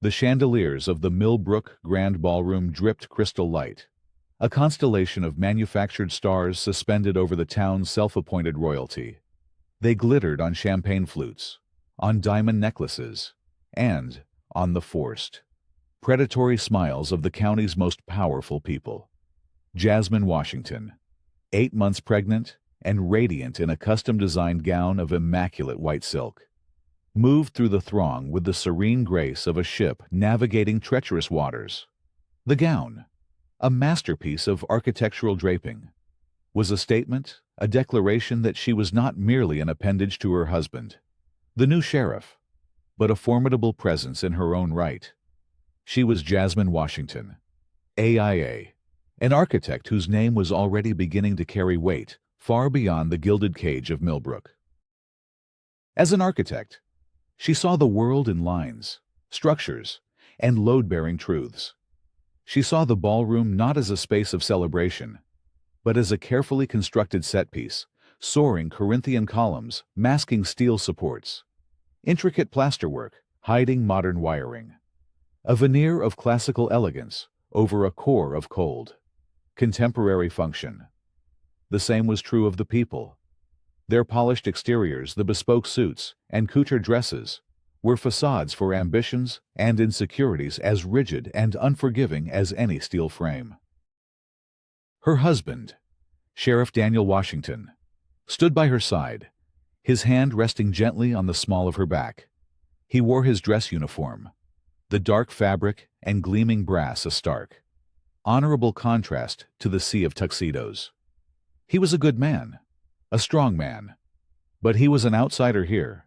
The chandeliers of the Millbrook Grand Ballroom dripped crystal light, a constellation of manufactured stars suspended over the town's self-appointed royalty. They glittered on champagne flutes, on diamond necklaces, and on the forced, predatory smiles of the county's most powerful people. Jasmine Washington, 8 months pregnant and radiant in a custom-designed gown of immaculate white silk, moved through the throng with the serene grace of a ship navigating treacherous waters. The gown, a masterpiece of architectural draping, was a statement, a declaration that she was not merely an appendage to her husband, the new sheriff, but a formidable presence in her own right. She was Jasmine Washington, AIA, an architect whose name was already beginning to carry weight far beyond the gilded cage of Millbrook. As an architect, she saw the world in lines, structures, and load-bearing truths. She saw the ballroom not as a space of celebration, but as a carefully constructed set piece, soaring Corinthian columns masking steel supports, intricate plasterwork hiding modern wiring, a veneer of classical elegance over a core of cold, contemporary function. The same was true of the people. Their polished exteriors, the bespoke suits, and couture dresses were facades for ambitions and insecurities as rigid and unforgiving as any steel frame. Her husband, Sheriff Daniel Washington, stood by her side, his hand resting gently on the small of her back. He wore his dress uniform, the dark fabric and gleaming brass a stark, honorable contrast to the sea of tuxedos. He was a good man, a strong man, but he was an outsider here,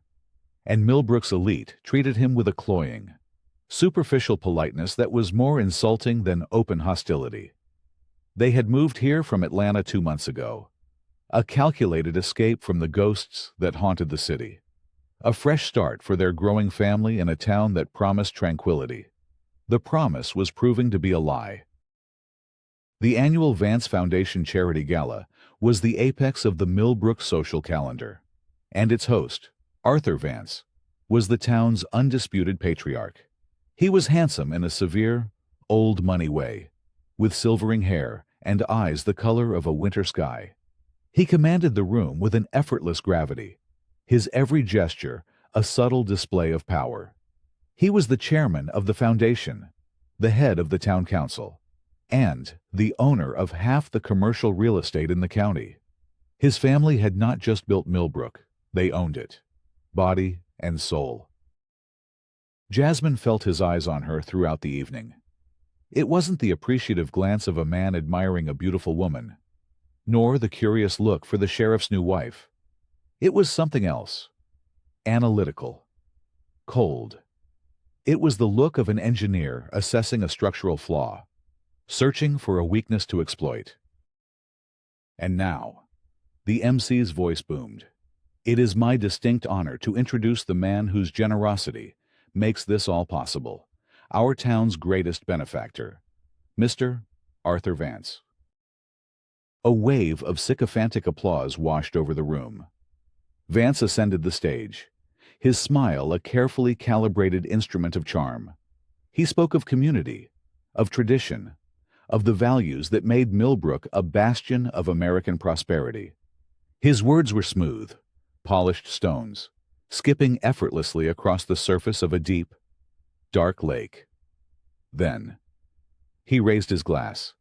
and Millbrook's elite treated him with a cloying, superficial politeness that was more insulting than open hostility. They had moved here from Atlanta 2 months ago, a calculated escape from the ghosts that haunted the city, a fresh start for their growing family in a town that promised tranquility. The promise was proving to be a lie. The annual Vance Foundation Charity Gala was the apex of the Millbrook social calendar, and its host, Arthur Vance, was the town's undisputed patriarch. He was handsome in a severe, old money way, with silvering hair and eyes the color of a winter sky. He commanded the room with an effortless gravity, his every gesture a subtle display of power. He was the chairman of the foundation, the head of the town council, and the owner of half the commercial real estate in the county. His family had not just built Millbrook, they owned it, body and soul. Jasmine felt his eyes on her throughout the evening. It wasn't the appreciative glance of a man admiring a beautiful woman, nor the curious look for the sheriff's new wife. It was something else, analytical, cold. It was the look of an engineer assessing a structural flaw, searching for a weakness to exploit. And now, the MC's voice boomed. It is my distinct honor to introduce the man whose generosity makes this all possible, our town's greatest benefactor, Mr. Arthur Vance. A wave of sycophantic applause washed over the room. Vance ascended the stage, his smile a carefully calibrated instrument of charm. He spoke of community, of tradition, of the values that made Millbrook a bastion of American prosperity. His words were smooth, polished stones, skipping effortlessly across the surface of a deep, dark lake. Then, he raised his glass.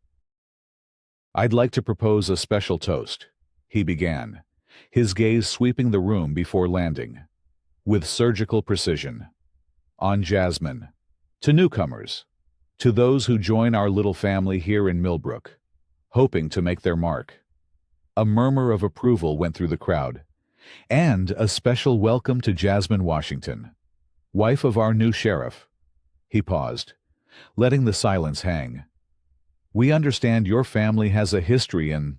"I'd like to propose a special toast," he began, his gaze sweeping the room before landing, with surgical precision, on Jasmine, to newcomers, to those who join our little family here in Millbrook, hoping to make their mark. A murmur of approval went through the crowd, and a special welcome to Jasmine Washington, wife of our new sheriff. He paused, letting the silence hang. "We understand your family has a history in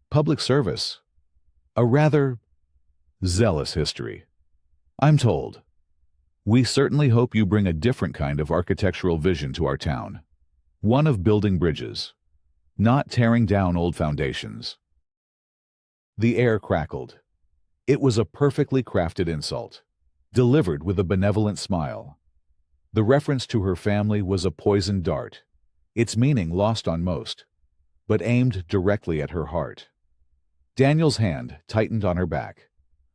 public service, a rather zealous history, I'm told. We certainly hope you bring a different kind of architectural vision to our town, one of building bridges, not tearing down old foundations." The air crackled. It was a perfectly crafted insult, delivered with a benevolent smile. The reference to her family was a poisoned dart, its meaning lost on most, but aimed directly at her heart. Daniel's hand tightened on her back,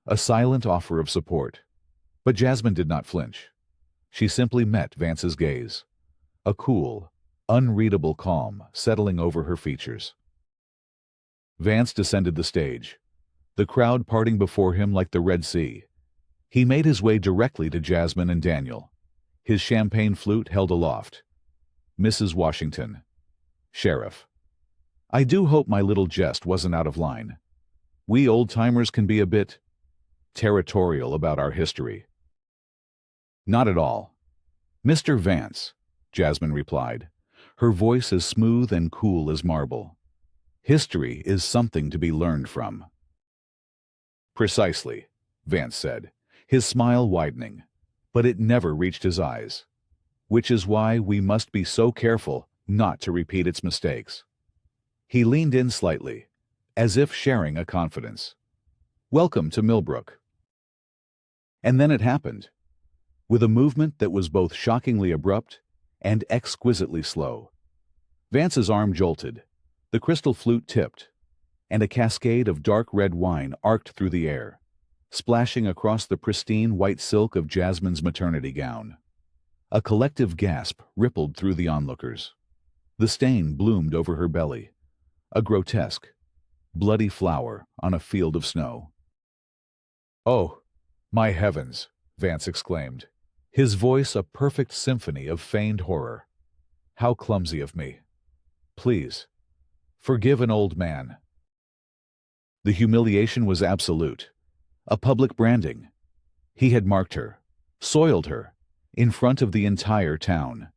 a silent offer of support. But Jasmine did not flinch. She simply met Vance's gaze, a cool, unreadable calm settling over her features. Vance descended the stage, the crowd parting before him like the Red Sea. He made his way directly to Jasmine and Daniel, his champagne flute held aloft. "Mrs. Washington, Sheriff, I do hope my little jest wasn't out of line. We old-timers can be a bit territorial about our history." "Not at all, Mr. Vance," Jasmine replied, her voice as smooth and cool as marble. "History is something to be learned from." "Precisely," Vance said, his smile widening, but it never reached his eyes. "Which is why we must be so careful not to repeat its mistakes." He leaned in slightly, as if sharing a confidence. "Welcome to Millbrook." And then it happened, with a movement that was both shockingly abrupt and exquisitely slow. Vance's arm jolted, the crystal flute tipped, and a cascade of dark red wine arced through the air, splashing across the pristine white silk of Jasmine's maternity gown. A collective gasp rippled through the onlookers. The stain bloomed over her belly, a grotesque, bloody flower on a field of snow. "Oh, my heavens!" Vance exclaimed, his voice a perfect symphony of feigned horror. "How clumsy of me. Please, forgive an old man." The humiliation was absolute, a public branding. He had marked her, soiled her, in front of the entire town.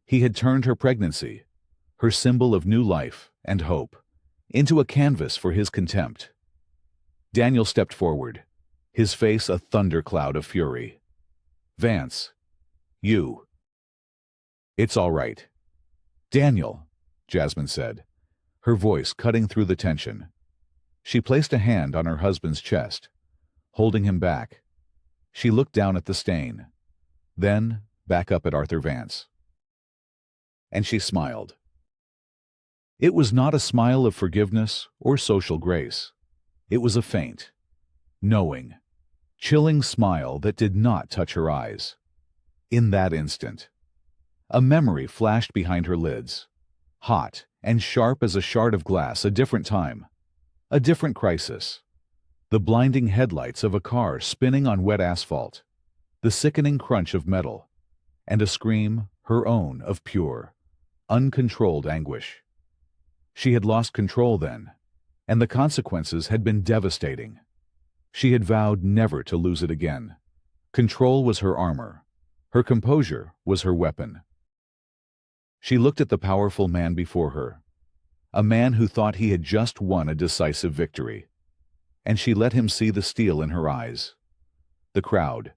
He had turned her pregnancy, her symbol of new life and hope, into a canvas for his contempt. Daniel stepped forward, his face a thundercloud of fury. "Vance, you." "It's all right." "Daniel," Jasmine said, her voice cutting through the tension. She placed a hand on her husband's chest, holding him back. She looked down at the stain, then back up at Arthur Vance. And she smiled. It was not a smile of forgiveness or social grace. It was a faint, knowing, chilling smile that did not touch her eyes. In that instant, a memory flashed behind her lids, hot and sharp as a shard of glass, a different time, a different crisis. The blinding headlights of a car spinning on wet asphalt, the sickening crunch of metal, and a scream, her own, of pure, uncontrolled anguish. She had lost control then, and the consequences had been devastating. She had vowed never to lose it again. Control was her armor. Her composure was her weapon. She looked at the powerful man before her, a man who thought he had just won a decisive victory, and she let him see the steel in her eyes. The crowd,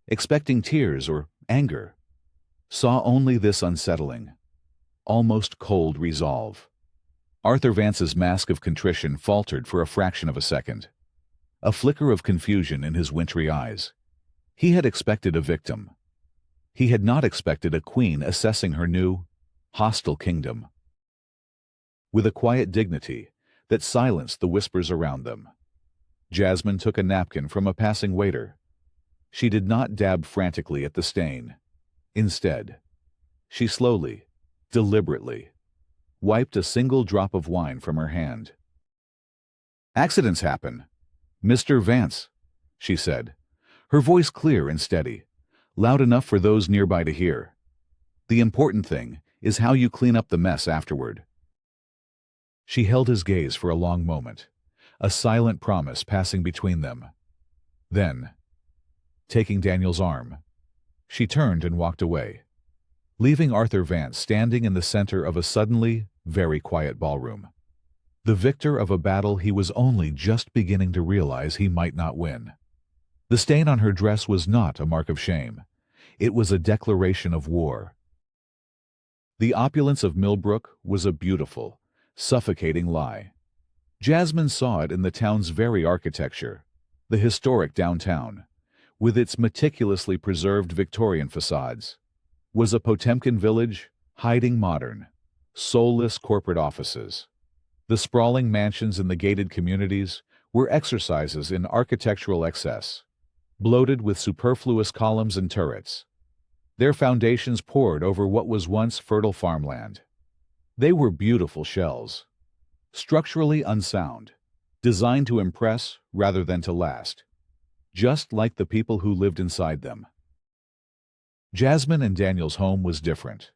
expecting tears or anger, saw only this unsettling, almost cold resolve. Arthur Vance's mask of contrition faltered for a fraction of a second, a flicker of confusion in his wintry eyes. He had expected a victim. He had not expected a queen assessing her new, hostile kingdom. With a quiet dignity that silenced the whispers around them, Jasmine took a napkin from a passing waiter. She did not dab frantically at the stain. Instead, she slowly, deliberately, wiped a single drop of wine from her hand. "Accidents happen, Mr. Vance," she said, her voice clear and steady, loud enough for those nearby to hear. "The important thing is how you clean up the mess afterward." She held his gaze for a long moment, a silent promise passing between them. Then, taking Daniel's arm, she turned and walked away, leaving Arthur Vance standing in the center of a suddenly very quiet ballroom, the victor of a battle he was only just beginning to realize he might not win. The stain on her dress was not a mark of shame. It was a declaration of war. The opulence of Millbrook was a beautiful, suffocating lie. Jasmine saw it in the town's very architecture, the historic downtown, with its meticulously preserved Victorian facades, was a Potemkin village, hiding modern, soulless corporate offices. The sprawling mansions in the gated communities were exercises in architectural excess, bloated with superfluous columns and turrets. Their foundations poured over what was once fertile farmland. They were beautiful shells, structurally unsound, designed to impress rather than to last, just like the people who lived inside them. Jasmine and Daniel's home was different.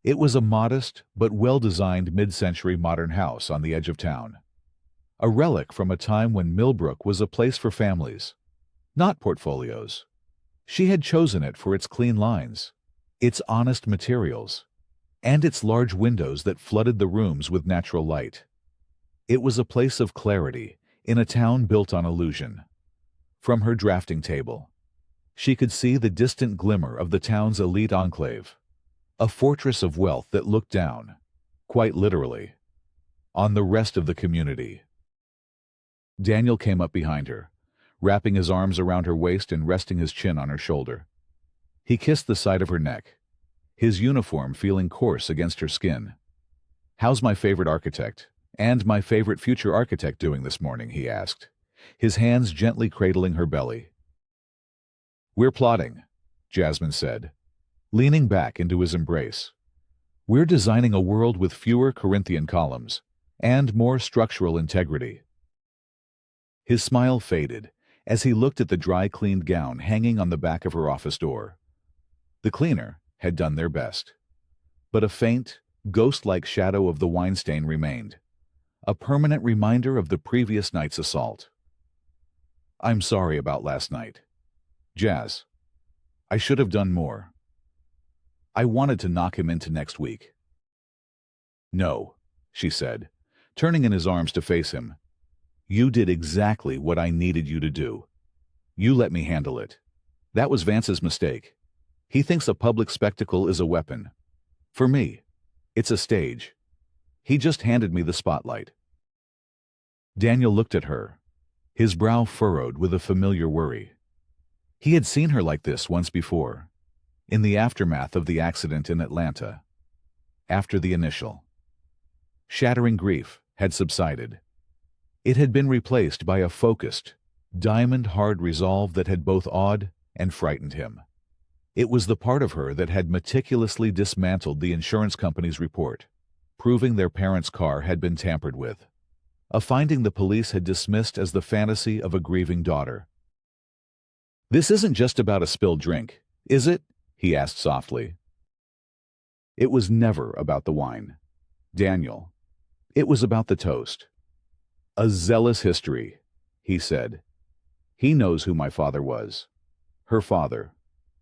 It was a modest but well-designed mid-century modern house on the edge of town. A relic from a time when Millbrook was a place for families, not portfolios. She had chosen it for its clean lines, its honest materials, and its large windows that flooded the rooms with natural light. It was a place of clarity in a town built on illusion. From her drafting table, she could see the distant glimmer of the town's elite enclave, a fortress of wealth that looked down, quite literally, on the rest of the community. Daniel came up behind her, wrapping his arms around her waist and resting his chin on her shoulder. He kissed the side of her neck, his uniform feeling coarse against her skin. "How's my favorite architect, and my favorite future architect doing this morning?" he asked, his hands gently cradling her belly. "We're plotting," Jasmine said, leaning back into his embrace. "We're designing a world with fewer Corinthian columns and more structural integrity." His smile faded as he looked at the dry-cleaned gown hanging on the back of her office door. The cleaner had done their best, but a faint, ghost-like shadow of the wine stain remained, a permanent reminder of the previous night's assault. "I'm sorry about last night, Jazz. I should have done more. I wanted to knock him into next week." "No," she said, turning in his arms to face him. "You did exactly what I needed you to do. You let me handle it. That was Vance's mistake. He thinks a public spectacle is a weapon. For me, it's a stage. He just handed me the spotlight." Daniel looked at her, his brow furrowed with a familiar worry. He had seen her like this once before, in the aftermath of the accident in Atlanta. After the initial, shattering grief had subsided, it had been replaced by a focused, diamond-hard resolve that had both awed and frightened him. It was the part of her that had meticulously dismantled the insurance company's report, proving their parents' car had been tampered with, a finding the police had dismissed as the fantasy of a grieving daughter. "This isn't just about a spilled drink, is it?" he asked softly. It was never about the wine, Daniel. It was about the toast. "A zealous history," he said. "He knows who my father was." Her father,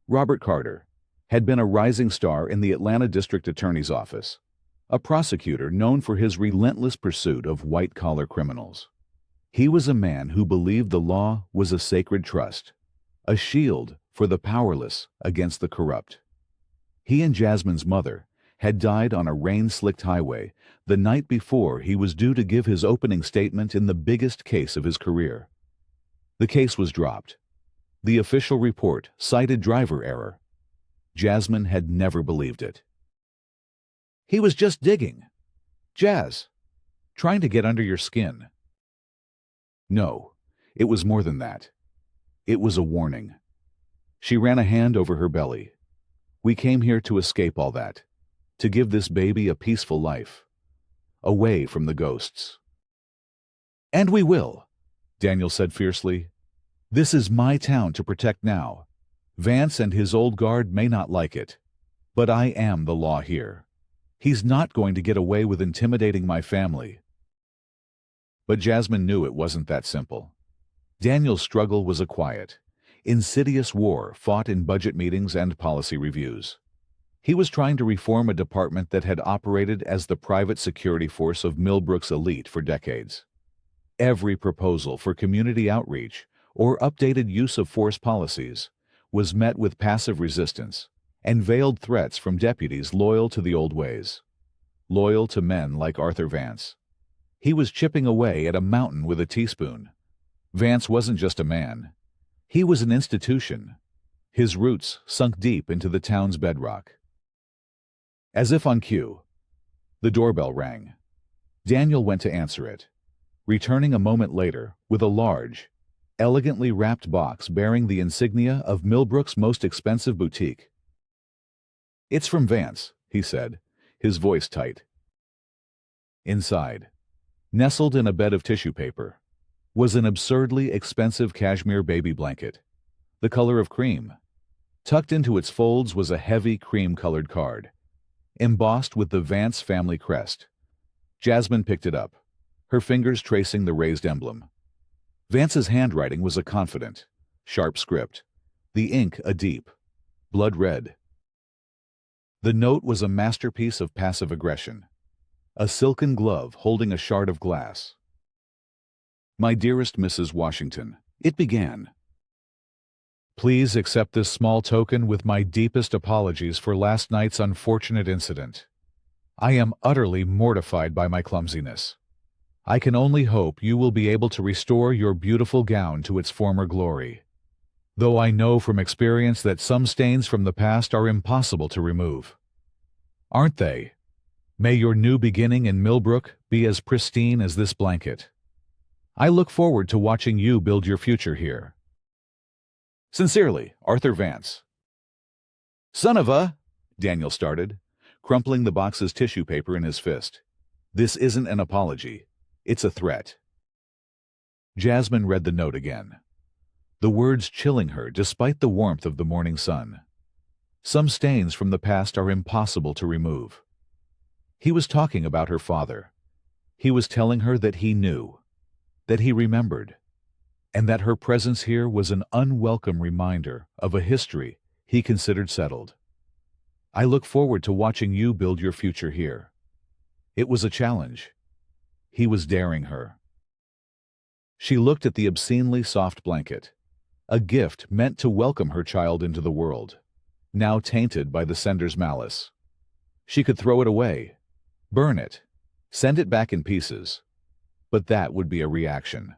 Robert Carter, had been a rising star in the Atlanta District Attorney's Office, a prosecutor known for his relentless pursuit of white-collar criminals. He was a man who believed the law was a sacred trust, a shield for the powerless against the corrupt. He and Jasmine's mother had died on a rain-slicked highway the night before he was due to give his opening statement in the biggest case of his career. The case was dropped. The official report cited driver error. Jasmine had never believed it. "He was just digging. Jazz, trying to get under your skin." No, it was more than that. It was a warning. She ran a hand over her belly. "We came here to escape all that, to give this baby a peaceful life, away from the ghosts." "And we will," Daniel said fiercely. "This is my town to protect now. Vance and his old guard may not like it, but I am the law here. He's not going to get away with intimidating my family." But Jasmine knew it wasn't that simple. Daniel's struggle was a quiet, insidious war fought in budget meetings and policy reviews. He was trying to reform a department that had operated as the private security force of Millbrook's elite for decades. Every proposal for community outreach or updated use of force policies was met with passive resistance and veiled threats from deputies loyal to the old ways, loyal to men like Arthur Vance. He was chipping away at a mountain with a teaspoon. Vance wasn't just a man. He was an institution, his roots sunk deep into the town's bedrock. As if on cue, the doorbell rang. Daniel went to answer it, returning a moment later with a large, elegantly wrapped box bearing the insignia of Millbrook's most expensive boutique. "It's from Vance," he said, his voice tight. Inside, nestled in a bed of tissue paper, was an absurdly expensive cashmere baby blanket, the color of cream. Tucked into its folds was a heavy cream-colored card, embossed with the Vance family crest. Jasmine picked it up, her fingers tracing the raised emblem. Vance's handwriting was a confident, sharp script, the ink a deep, blood red. The note was a masterpiece of passive aggression, a silken glove holding a shard of glass. "My dearest Mrs. Washington," it began. "Please accept this small token with my deepest apologies for last night's unfortunate incident. I am utterly mortified by my clumsiness. I can only hope you will be able to restore your beautiful gown to its former glory, though I know from experience that some stains from the past are impossible to remove. Aren't they? May your new beginning in Millbrook be as pristine as this blanket. I look forward to watching you build your future here. Sincerely, Arthur Vance." "Son of a—" Daniel started, crumpling the box's tissue paper in his fist. "This isn't an apology. It's a threat." Jasmine read the note again, the words chilling her despite the warmth of the morning sun. Some stains from the past are impossible to remove. He was talking about her father. He was telling her that he knew, that he remembered, and that her presence here was an unwelcome reminder of a history he considered settled. "I look forward to watching you build your future here." It was a challenge. He was daring her. She looked at the obscenely soft blanket, a gift meant to welcome her child into the world, now tainted by the sender's malice. She could throw it away, burn it, send it back in pieces, but that would be a reaction,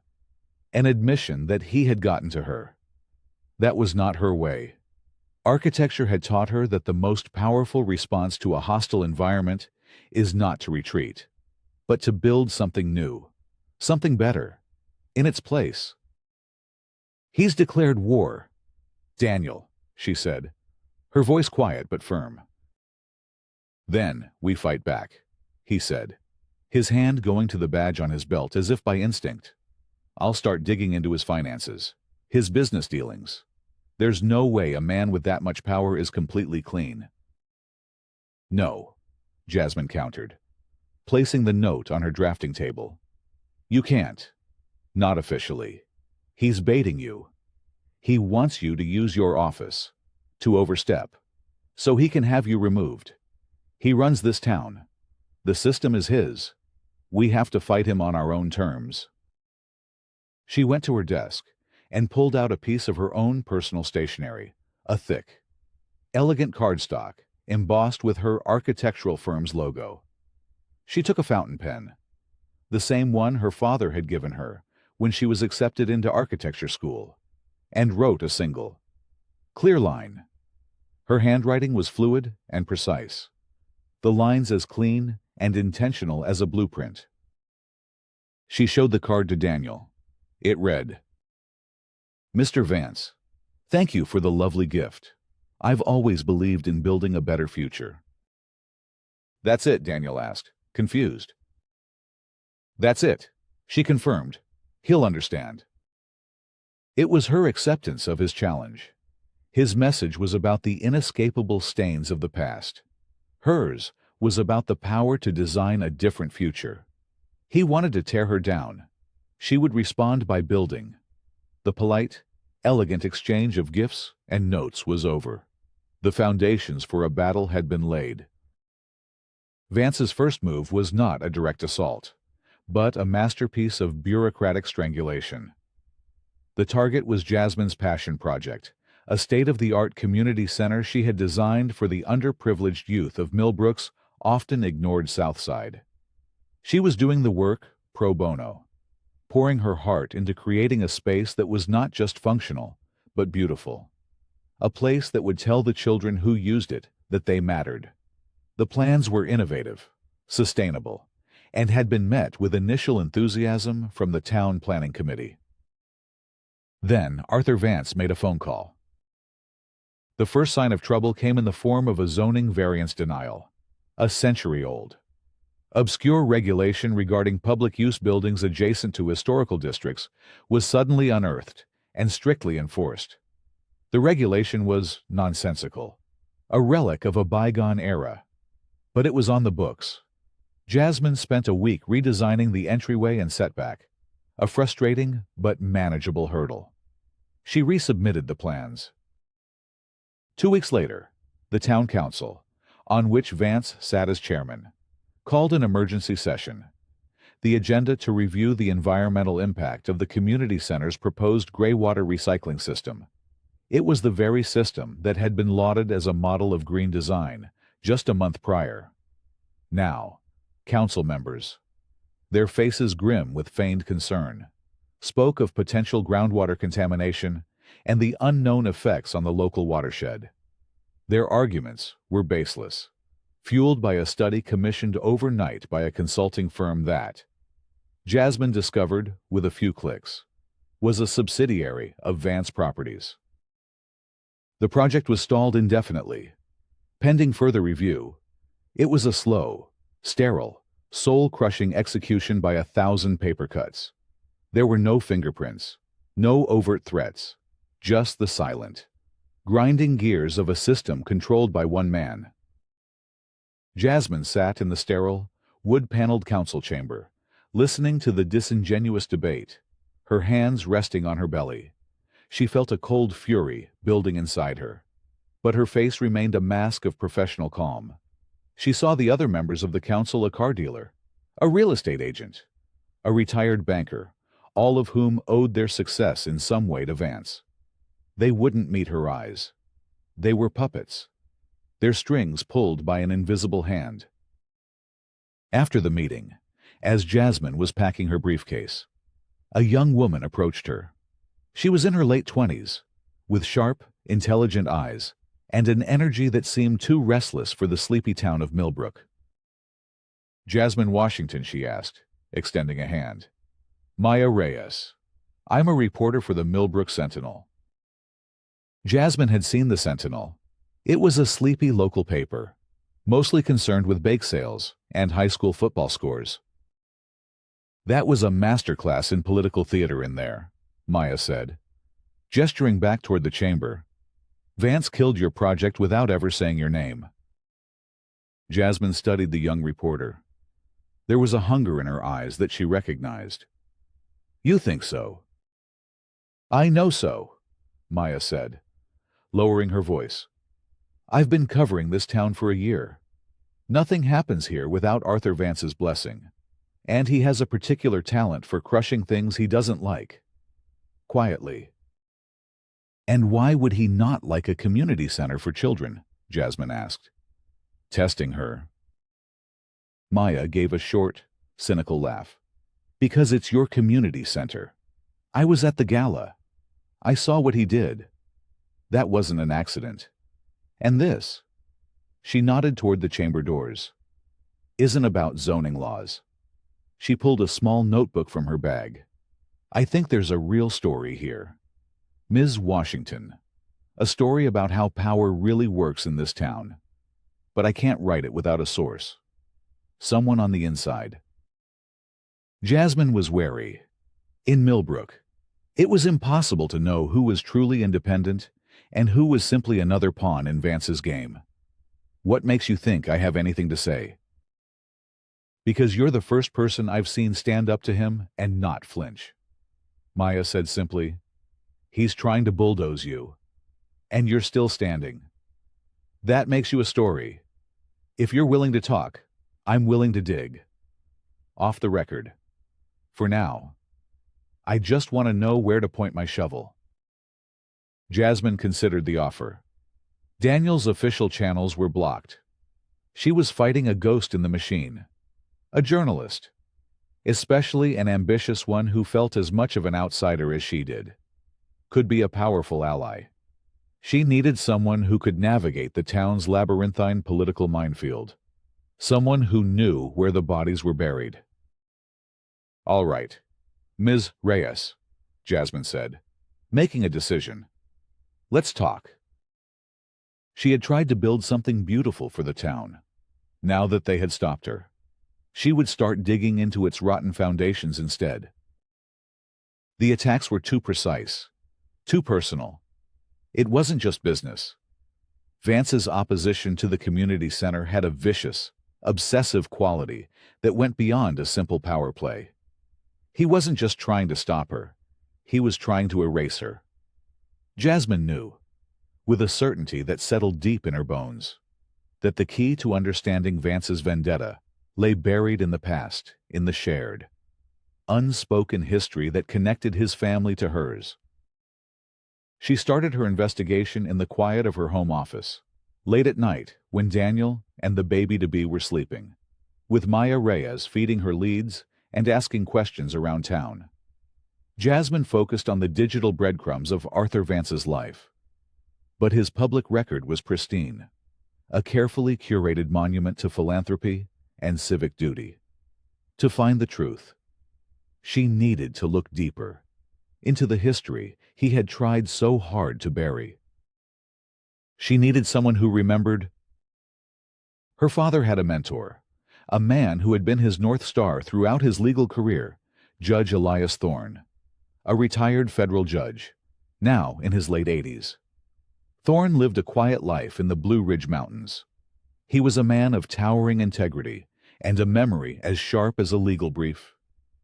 an admission that he had gotten to her. That was not her way. Architecture had taught her that the most powerful response to a hostile environment is not to retreat, but to build something new, something better, in its place. "He's declared war." "Daniel," she said, her voice quiet but firm. "Then we fight back," he said, his hand going to the badge on his belt as if by instinct. "I'll start digging into his finances, his business dealings. There's no way a man with that much power is completely clean." "No," Jasmine countered, placing the note on her drafting table. "You can't. Not officially. He's baiting you. He wants you to use your office, to overstep, so he can have you removed. He runs this town. The system is his. We have to fight him on our own terms." She went to her desk and pulled out a piece of her own personal stationery, a thick, elegant cardstock embossed with her architectural firm's logo. She took a fountain pen, the same one her father had given her when she was accepted into architecture school, and wrote a single, clear line. Her handwriting was fluid and precise, the lines as clean and intentional as a blueprint. She showed the card to Daniel. It read, "Mr. Vance, thank you for the lovely gift. I've always believed in building a better future." "That's it?" Daniel asked, confused. "That's it," she confirmed. "He'll understand." It was her acceptance of his challenge. His message was about the inescapable stains of the past. Hers was about the power to design a different future. He wanted to tear her down. She would respond by building. The polite, elegant exchange of gifts and notes was over. The foundations for a battle had been laid. Vance's first move was not a direct assault, but a masterpiece of bureaucratic strangulation. The target was Jasmine's passion project, a state-of-the-art community center she had designed for the underprivileged youth of Millbrook's often ignored South Side. She was doing the work pro bono, pouring her heart into creating a space that was not just functional, but beautiful. A place that would tell the children who used it that they mattered. The plans were innovative, sustainable, and had been met with initial enthusiasm from the town planning committee. Then Arthur Vance made a phone call. The first sign of trouble came in the form of a zoning variance denial, a century-old, obscure regulation regarding public use buildings adjacent to historical districts was suddenly unearthed and strictly enforced. The regulation was nonsensical, a relic of a bygone era, but it was on the books. Jasmine spent a week redesigning the entryway and setback, a frustrating but manageable hurdle. She resubmitted the plans. 2 weeks later, the town council, on which Vance sat as chairman, called an emergency session. The agenda to review the environmental impact of the community center's proposed greywater recycling system. It was the very system that had been lauded as a model of green design just a month prior. Now, council members, their faces grim with feigned concern, spoke of potential groundwater contamination and the unknown effects on the local watershed. Their arguments were baseless, fueled by a study commissioned overnight by a consulting firm that, Jasmine discovered with a few clicks, was a subsidiary of Vance Properties. The project was stalled indefinitely. Pending further review, it was a slow, sterile, soul-crushing execution by 1,000 paper cuts. There were no fingerprints, no overt threats, just the silent, grinding gears of a system controlled by one man. Jasmine sat in the sterile, wood-paneled council chamber, listening to the disingenuous debate, her hands resting on her belly. She felt a cold fury building inside her, but her face remained a mask of professional calm. She saw the other members of the council: a car dealer, a real estate agent, a retired banker, all of whom owed their success in some way to Vance. They wouldn't meet her eyes. They were puppets, their strings pulled by an invisible hand. After the meeting, as Jasmine was packing her briefcase, a young woman approached her. She was in her late 20s, with sharp, intelligent eyes and an energy that seemed too restless for the sleepy town of Millbrook. "Jasmine Washington," she asked, extending a hand. "Maya Reyes. I'm a reporter for the Millbrook Sentinel." Jasmine had seen the Sentinel. It was a sleepy local paper, mostly concerned with bake sales and high school football scores. "That was a masterclass in political theater in there," Maya said, gesturing back toward the chamber. "Vance killed your project without ever saying your name." Jasmine studied the young reporter. There was a hunger in her eyes that she recognized. "You think so?" "I know so," Maya said, lowering her voice. "I've been covering this town for a year. Nothing happens here without Arthur Vance's blessing, and he has a particular talent for crushing things he doesn't like. Quietly." "And why would he not like a community center for children?" Jasmine asked, testing her. Maya gave a short, cynical laugh. "Because it's your community center. I was at the gala. I saw what he did. That wasn't an accident. And this," she nodded toward the chamber doors, "isn't about zoning laws." She pulled a small notebook from her bag. "I think there's a real story here. Ms. Washington. A story about how power really works in this town. But I can't write it without a source. Someone on the inside." Jasmine was wary. In Millbrook, it was impossible to know who was truly independent and who was simply another pawn in Vance's game. "What makes you think I have anything to say?" "Because you're the first person I've seen stand up to him and not flinch," Maya said simply. "He's trying to bulldoze you, and you're still standing. That makes you a story. If you're willing to talk, I'm willing to dig. Off the record. For now. I just want to know where to point my shovel." Jasmine considered the offer. Daniel's official channels were blocked. She was fighting a ghost in the machine. A journalist. Especially an ambitious one who felt as much of an outsider as she did. Could be a powerful ally. She needed someone who could navigate the town's labyrinthine political minefield. Someone who knew where the bodies were buried. "All right, Ms. Reyes," Jasmine said, making a decision. "Let's talk." She had tried to build something beautiful for the town. Now that they had stopped her, she would start digging into its rotten foundations instead. The attacks were too precise, too personal. It wasn't just business. Vance's opposition to the community center had a vicious, obsessive quality that went beyond a simple power play. He wasn't just trying to stop her. He was trying to erase her. Jasmine knew, with a certainty that settled deep in her bones, that the key to understanding Vance's vendetta lay buried in the past, in the shared, unspoken history that connected his family to hers. She started her investigation in the quiet of her home office, late at night when Daniel and the baby-to-be were sleeping, with Maya Reyes feeding her leads and asking questions around town. Jasmine focused on the digital breadcrumbs of Arthur Vance's life. But his public record was pristine, a carefully curated monument to philanthropy and civic duty. To find the truth, she needed to look deeper, into the history he had tried so hard to bury. She needed someone who remembered. Her father had a mentor, a man who had been his North Star throughout his legal career, Judge Elias Thorne, a retired federal judge, now in his late 80s. Thorne lived a quiet life in the Blue Ridge Mountains. He was a man of towering integrity and a memory as sharp as a legal brief.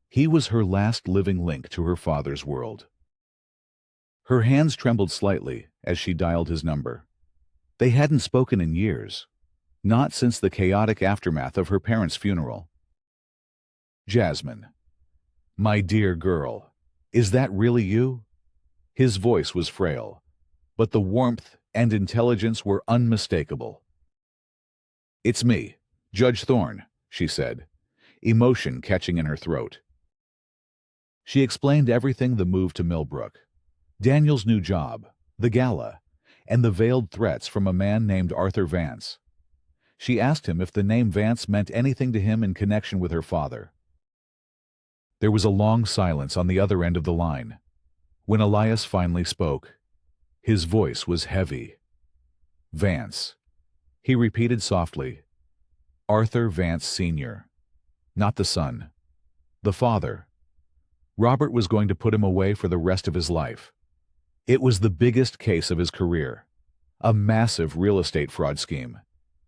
He was her last living link to her father's world. Her hands trembled slightly as she dialed his number. They hadn't spoken in years, not since the chaotic aftermath of her parents' funeral. "Jasmine, my dear girl, is that really you?" His voice was frail, but the warmth and intelligence were unmistakable. "It's me, Judge Thorne," she said, emotion catching in her throat. She explained everything: the move to Millbrook, Daniel's new job, the gala, and the veiled threats from a man named Arthur Vance. She asked him if the name Vance meant anything to him in connection with her father. There was a long silence on the other end of the line. When Elias finally spoke, his voice was heavy. "Vance," he repeated softly. "Arthur Vance Sr. Not the son. The father. Robert was going to put him away for the rest of his life. It was the biggest case of his career, a massive real estate fraud scheme.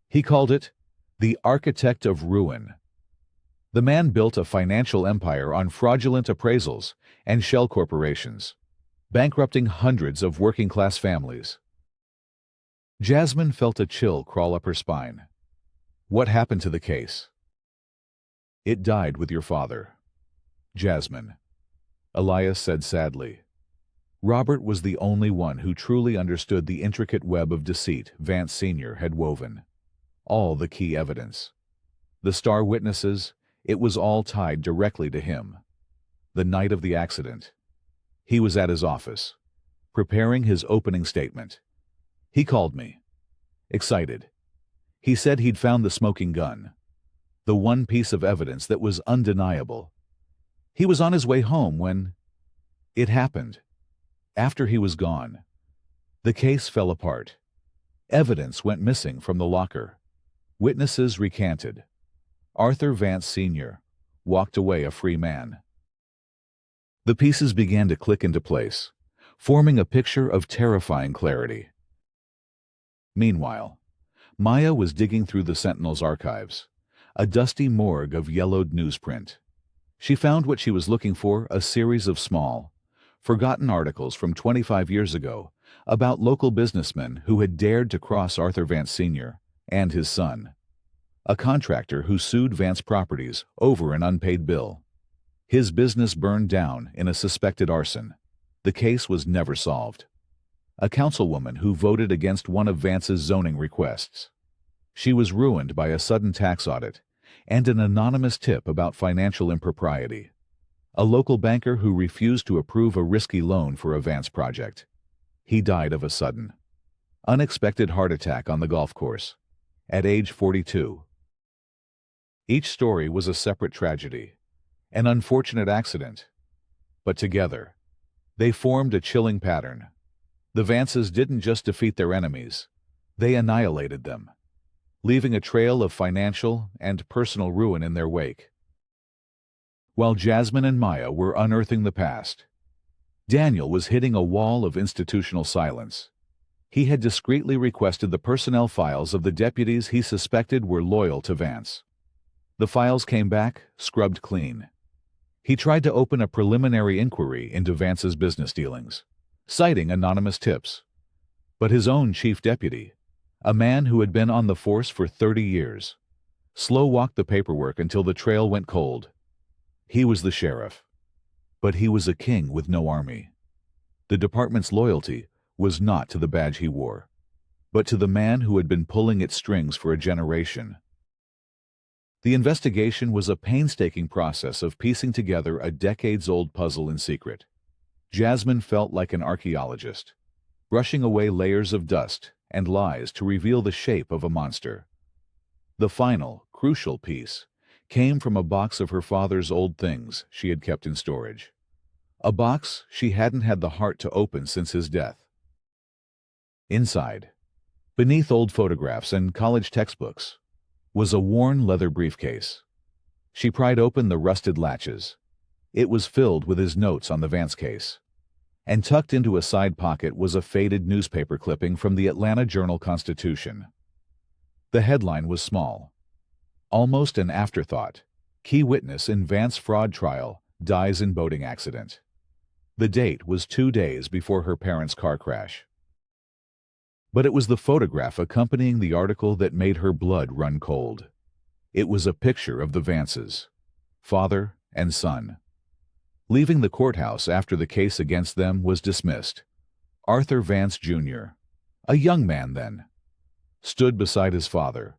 He called it the architect of ruin. The man built a financial empire on fraudulent appraisals and shell corporations, bankrupting hundreds of working-class families." Jasmine felt a chill crawl up her spine. "What happened to the case?" "It died with your father, Jasmine," Elias said sadly. "Robert was the only one who truly understood the intricate web of deceit Vance Sr. had woven. All the key evidence, the star witnesses, it was all tied directly to him. The night of the accident, he was at his office, preparing his opening statement. He called me, excited. He said he'd found the smoking gun, the one piece of evidence that was undeniable. He was on his way home when it happened. After he was gone, the case fell apart. Evidence went missing from the locker. Witnesses recanted. Arthur Vance Sr. walked away a free man." The pieces began to click into place, forming a picture of terrifying clarity. Meanwhile, Maya was digging through the Sentinel's archives, a dusty morgue of yellowed newsprint. She found what she was looking for: a series of small, forgotten articles from 25 years ago about local businessmen who had dared to cross Arthur Vance Sr. and his son, a contractor who sued Vance Properties over an unpaid bill. His business burned down in a suspected arson. The case was never solved. A councilwoman who voted against one of Vance's zoning requests. She was ruined by a sudden tax audit and an anonymous tip about financial impropriety. A local banker who refused to approve a risky loan for a Vance project. He died of a sudden, unexpected heart attack on the golf course, at age 42. Each story was a separate tragedy, an unfortunate accident. But together, they formed a chilling pattern. The Vances didn't just defeat their enemies, they annihilated them, leaving a trail of financial and personal ruin in their wake. While Jasmine and Maya were unearthing the past, Daniel was hitting a wall of institutional silence. He had discreetly requested the personnel files of the deputies he suspected were loyal to Vance. The files came back, scrubbed clean. He tried to open a preliminary inquiry into Vance's business dealings, citing anonymous tips. But his own chief deputy, a man who had been on the force for 30 years, slow-walked the paperwork until the trail went cold. He was the sheriff, but he was a king with no army. The department's loyalty was not to the badge he wore, but to the man who had been pulling its strings for a generation. The investigation was a painstaking process of piecing together a decades-old puzzle in secret. Jasmine felt like an archaeologist, brushing away layers of dust and lies to reveal the shape of a monster. The final, crucial piece came from a box of her father's old things she had kept in storage. A box she hadn't had the heart to open since his death. Inside, beneath old photographs and college textbooks, was a worn leather briefcase. She pried open the rusted latches. It was filled with his notes on the Vance case. And tucked into a side pocket was a faded newspaper clipping from the Atlanta Journal-Constitution. The headline was small, almost an afterthought. Key witness in Vance fraud trial dies in boating accident. The date was 2 days before her parents' car crash. But it was the photograph accompanying the article that made her blood run cold. It was a picture of the Vances, father and son. Leaving the courthouse after the case against them was dismissed, Arthur Vance, Jr., a young man then, stood beside his father.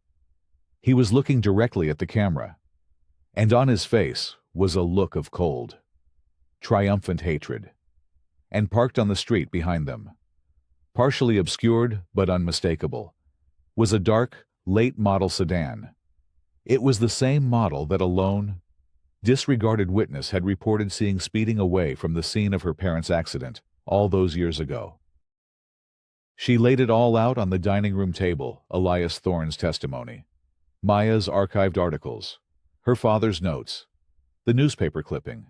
He was looking directly at the camera, and on his face was a look of cold, triumphant hatred. And parked on the street behind them, partially obscured but unmistakable, was a dark, late-model sedan. It was the same model that a lone, disregarded witness had reported seeing speeding away from the scene of her parents' accident all those years ago. She laid it all out on the dining room table, Elias Thorne's testimony, Maya's archived articles, her father's notes, the newspaper clipping.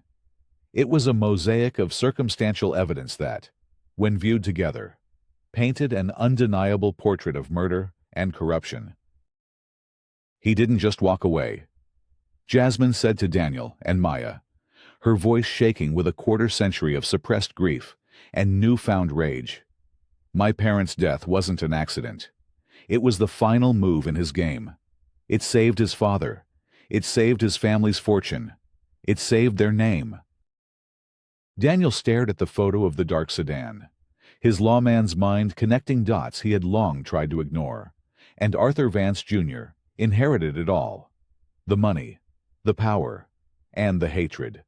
It was a mosaic of circumstantial evidence that, when viewed together, painted an undeniable portrait of murder and corruption. He didn't just walk away, Jasmine said to Daniel and Maya, her voice shaking with a quarter-century of suppressed grief and newfound rage. My parents' death wasn't an accident. It was the final move in his game. It saved his father. It saved his family's fortune. It saved their name. Daniel stared at the photo of the dark sedan, his lawman's mind connecting dots he had long tried to ignore. And Arthur Vance, Jr. inherited it all. The money, the power, and the hatred.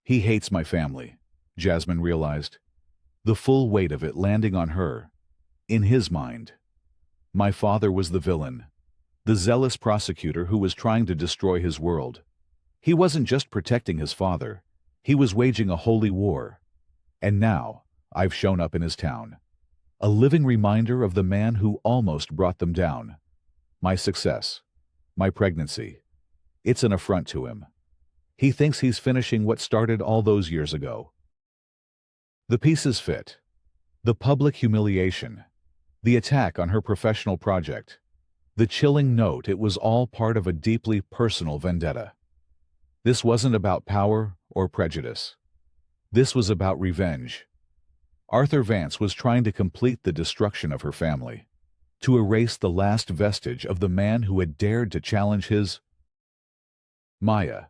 He hates my family, Jasmine realized, the full weight of it landing on her. In his mind, my father was the villain, the zealous prosecutor who was trying to destroy his world. He wasn't just protecting his father, he was waging a holy war. And now, I've shown up in his town, a living reminder of the man who almost brought them down. My success, my pregnancy, it's an affront to him. He thinks he's finishing what started all those years ago. The pieces fit. The public humiliation, the attack on her professional project, the chilling note, it was all part of a deeply personal vendetta. This wasn't about power or prejudice. This was about revenge. Arthur Vance was trying to complete the destruction of her family, to erase the last vestige of the man who had dared to challenge his. Maya,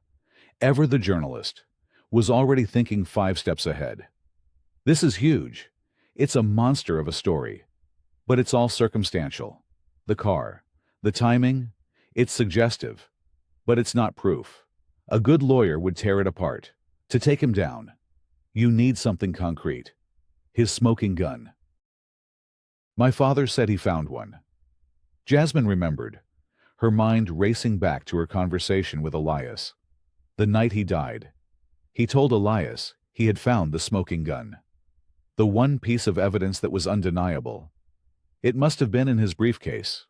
ever the journalist, was already thinking 5 steps ahead. This is huge. It's a monster of a story. But it's all circumstantial. The car, the timing, it's suggestive. But it's not proof. A good lawyer would tear it apart. To take him down, you need something concrete. His smoking gun. My father said he found one. Jasmine remembered. her mind racing back to her conversation with Elias. The night he died, he told Elias he had found the smoking gun. The one piece of evidence that was undeniable. It must have been in his briefcase.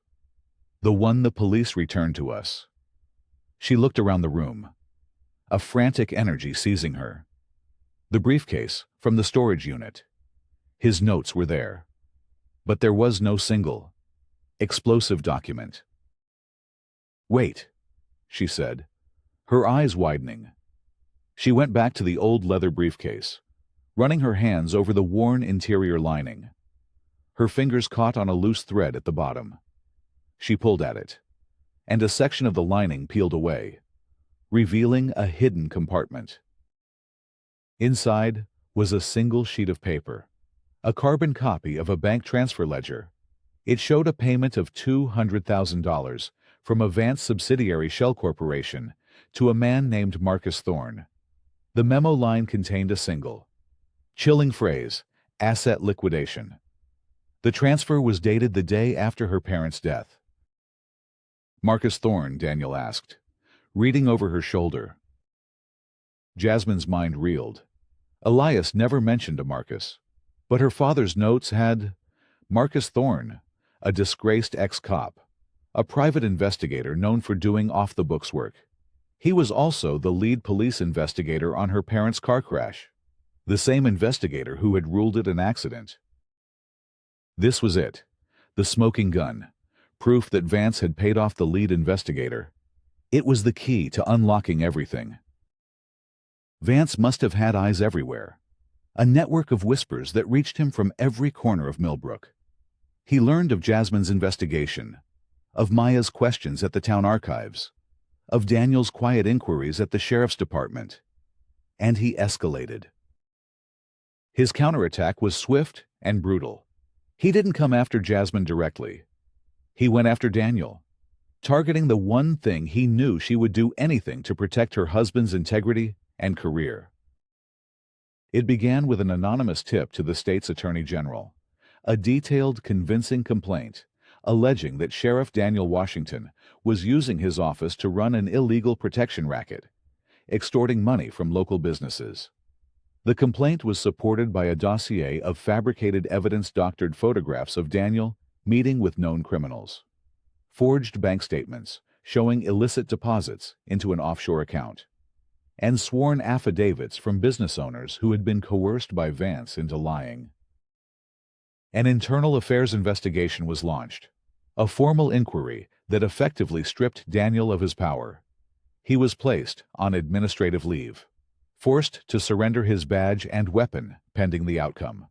The one the police returned to us. She looked around the room, a frantic energy seizing her. The briefcase from the storage unit. His notes were there. But there was no single, explosive document. "Wait," she said, her eyes widening. She went back to the old leather briefcase, running her hands over the worn interior lining. Her fingers caught on a loose thread at the bottom. She pulled at it, and a section of the lining peeled away, revealing a hidden compartment. Inside was a single sheet of paper, a carbon copy of a bank transfer ledger. It showed a payment of $200,000 from a Vance subsidiary shell corporation to a man named Marcus Thorne. The memo line contained a single, chilling phrase, "asset liquidation." The transfer was dated the day after her parents' death. "Marcus Thorne?" Daniel asked, reading over her shoulder. Jasmine's mind reeled. Elias never mentioned a Marcus, but her father's notes had Marcus Thorne, a disgraced ex-cop, a private investigator known for doing off-the-books work. He was also the lead police investigator on her parents' car crash, the same investigator who had ruled it an accident. This was it, the smoking gun, proof that Vance had paid off the lead investigator. It was the key to unlocking everything. Vance must have had eyes everywhere, a network of whispers that reached him from every corner of Millbrook. He learned of Jasmine's investigation, of Maya's questions at the town archives, of Daniel's quiet inquiries at the sheriff's department, and he escalated. His counterattack was swift and brutal. He didn't come after Jasmine directly. He went after Daniel, targeting the one thing he knew she would do anything to protect her husband's integrity and career. It began with an anonymous tip to the state's attorney general, a detailed, convincing complaint alleging that Sheriff Daniel Washington was using his office to run an illegal protection racket, extorting money from local businesses. The complaint was supported by a dossier of fabricated evidence-doctored photographs of Daniel meeting with known criminals, forged bank statements showing illicit deposits into an offshore account, and sworn affidavits from business owners who had been coerced by Vance into lying. An internal affairs investigation was launched, a formal inquiry that effectively stripped Daniel of his power. He was placed on administrative leave, forced to surrender his badge and weapon pending the outcome.